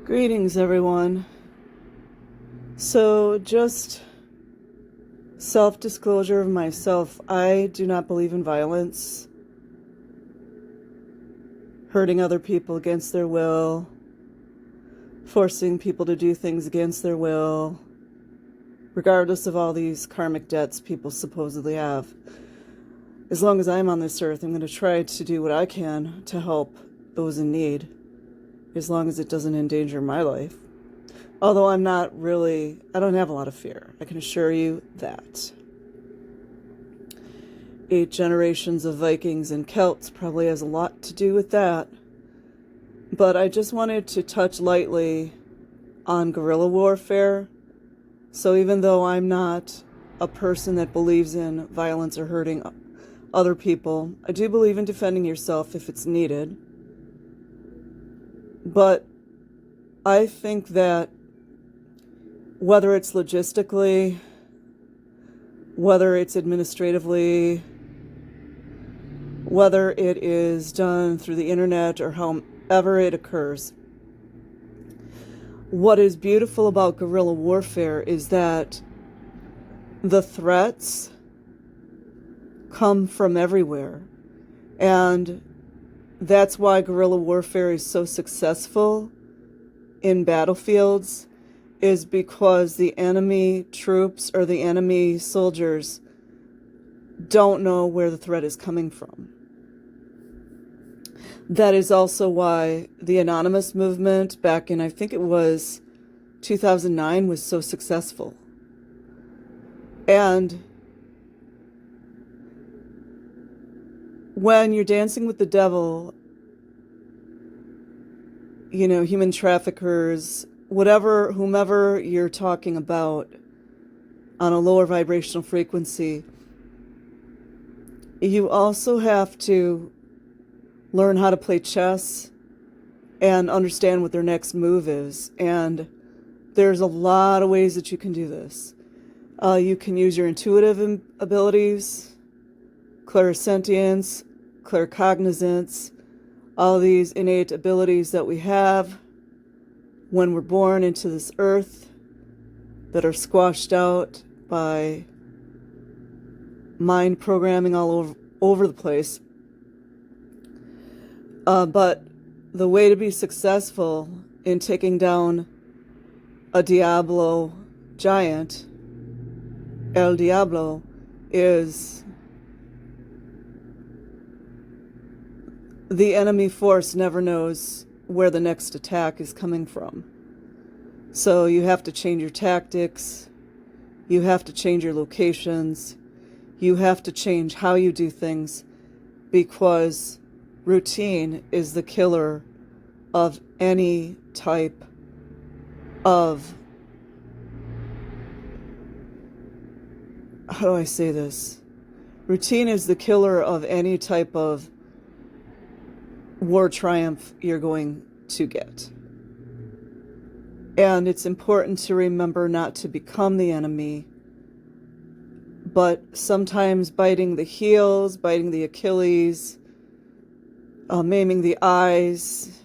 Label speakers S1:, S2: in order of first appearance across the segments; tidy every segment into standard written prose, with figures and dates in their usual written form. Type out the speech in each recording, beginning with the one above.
S1: Greetings, everyone. So, just self-disclosure of myself. I do not believe in violence, hurting other people against their will, forcing people to do things against their will, regardless of all these karmic debts people supposedly have. As long as I'm on this earth, I'm going to try to do what I can to help those in need, as long as it doesn't endanger my life. Although I don't have a lot of fear. I can assure you that. 8 generations of Vikings and Celts probably has a lot to do with that. But I just wanted to touch lightly on guerrilla warfare. So even though I'm not a person that believes in violence or hurting other people, I do believe in defending yourself if it's needed. But I think that whether it's logistically, whether it's administratively, whether it is done through the internet or however it occurs, what is beautiful about guerrilla warfare is that the threats come from everywhere. And that's why guerrilla warfare is so successful in battlefields, is because the enemy troops or the enemy soldiers don't know where the threat is coming from. That is also why the Anonymous movement back in, I think it was 2009, was so successful. And when you're dancing with the devil, human traffickers, whomever you're talking about on a lower vibrational frequency, you also have to learn how to play chess and understand what their next move is. And there's a lot of ways that you can do this. You can use your intuitive abilities, clairsentience, claircognizance, all these innate abilities that we have when we're born into this earth that are squashed out by mind programming all over the place. But the way to be successful in taking down a Diablo giant, El Diablo, is the enemy force never knows where the next attack is coming from. So you have to change your tactics, you have to change your locations, you have to change how you do things, because routine is the killer of any type of, how do I say this? Routine is the killer of any type of war triumph you're going to get. And it's important to remember not to become the enemy, but sometimes biting the heels, biting the Achilles, maiming the eyes,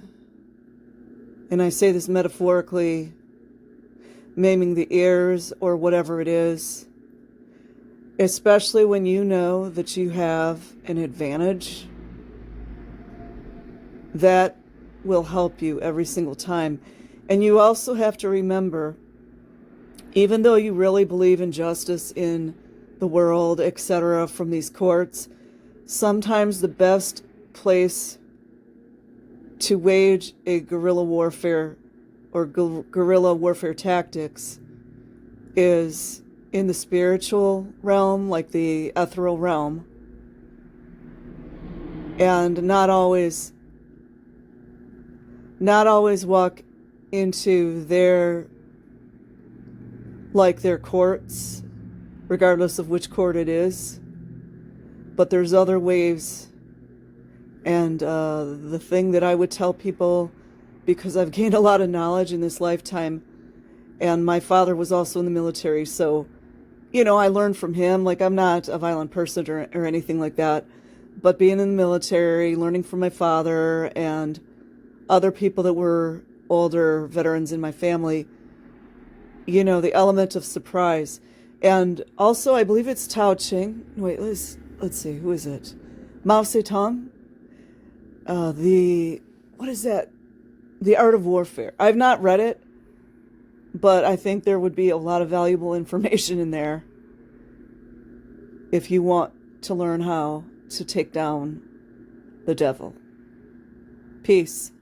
S1: and I say this metaphorically, maiming the ears or whatever it is, especially when you know that you have an advantage. That will help you every single time. And you also have to remember, even though you really believe in justice in the world, etc., from these courts, sometimes the best place to wage a guerrilla warfare or guerrilla warfare tactics is in the spiritual realm, like the ethereal realm, and not always walk into their courts, regardless of which court it is. But there's other ways. And the thing that I would tell people, because I've gained a lot of knowledge in this lifetime, and my father was also in the military, so, I learned from him. Like, I'm not a violent person or anything like that, but being in the military, learning from my father and other people that were older veterans in my family, you know, the element of surprise. And also, I believe it's Tao Ching. Wait, let's see, who is it? Mao Zedong. What is that? The Art of Warfare. I've not read it, but I think there would be a lot of valuable information in there if you want to learn how to take down the devil. Peace.